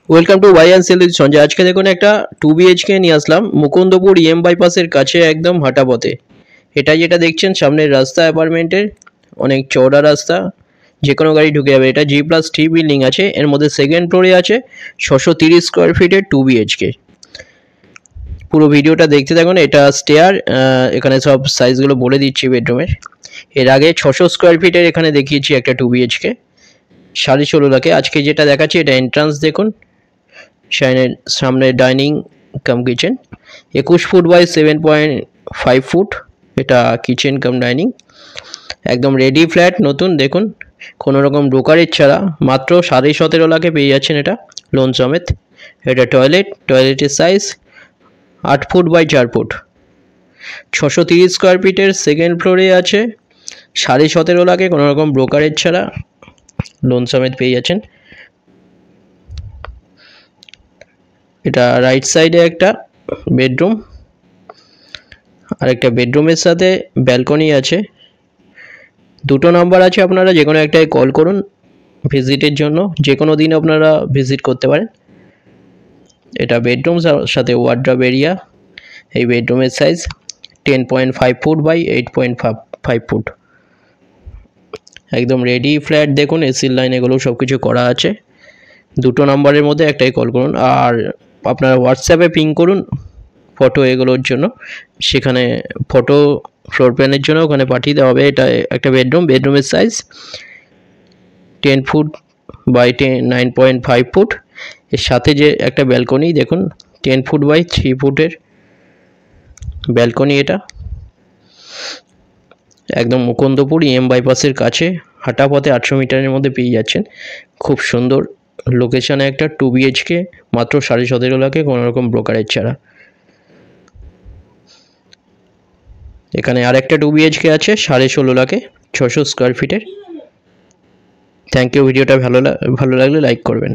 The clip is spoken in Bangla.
Welcome to buy and sell with Sanjay. আজকে দেখুন একটা 2BHK নিয়ে আসলাম মুকুন্দপুর বাইপাসের কাছে একদম হাঁটা পথে। এটা যেটা দেখছেন সামনের রাস্তা অ্যাপার্টমেন্টের, অনেক চওড়া রাস্তা, যে কোনো গাড়ি ঢুকে যাবে। এটা G+3 বিল্ডিং আছে, এর মধ্যে সেকেন্ড ফ্লোরে আছে 630 স্কোয়ার ফিটের 2BHK। পুরো ভিডিওটা দেখতে থাকুন। এটা স্টেয়ার, এখানে সব সাইজগুলো বলে দিচ্ছি বেডরুমের। এর আগে 600 স্কোয়ার ফিটের এখানে দেখিয়েছি একটা 2BHK 16.5 লাখে। আজকে যেটা দেখাচ্ছি এটা এন্ট্রান্স দেখুন, সামনে dining cum kitchen, 21 feet by 7.5 feet. এটা কিচেন কাম ডাইনিং, একদম রেডি ফ্ল্যাট নতুন। দেখুন কোনো রকম ব্রোকারেজ ছাড়া মাত্র 17.5 লাখে পেয়ে যাচ্ছেন এটা লোন সমেত। এটা টয়লেটের size 8 feet by 4 feet, 630 square ফিটের সেকেন্ড ফ্লোরে আছে 17.5 লাখে কোনো রকম ব্রোকারেজ ছাড়া লোন সমেত পেয়ে যাচ্ছেন। এটা রাইট সাইডে একটা বেডরুম, আর একটা বেডরুমের সাথে ব্যালকনি আছে। দুটো নাম্বার আছে, আপনারা যে কোনো একটাই কল করুন ভিজিটের জন্য, যে কোনো দিন আপনারা ভিজিট করতে পারেন। এটা বেডরুম সাথে ওয়ার্ডরোব এরিয়া। এই বেডরুমের সাইজ 10.5 ফুট বাই 8.5 ফুট, একদম রেডি ফ্ল্যাট। দেখুন এসির লাইন এগুলো সব কিছু করা আছে। দুটো নাম্বারের মধ্যে একটাই কল করুন, আর আপনারা হোয়াটসঅ্যাপে পিং করুন ফটো এগুলোর জন্য, সেখানে ফটো ফ্লোর প্ল্যানের জন্য ওখানে পাঠিয়ে দেওয়া হবে। এটা একটা বেডরুমের সাইজ 10 ফুট বাই 9.5 ফুট। এর সাথে যে একটা ব্যালকনি দেখুন 10 ফুট বাই 3 ফুটের ব্যালকনি। এটা একদম মুকুন্দপুর বাইপাসের কাছে, হাঁটা পথে 800 মিটারের মধ্যে পেয়ে যাচ্ছেন। খুব সুন্দর লোকেশানে একটা 2BHK মাত্র 17.5 লাখে কোনো রকম ব্রোকারেজ ছাড়া। এখানে আর একটা 2BHK আছে 16.5 লাখে 600 স্কোয়ার ফিটের। Thank you. ভিডিওটা ভালো লাগলে লাইক করবেন।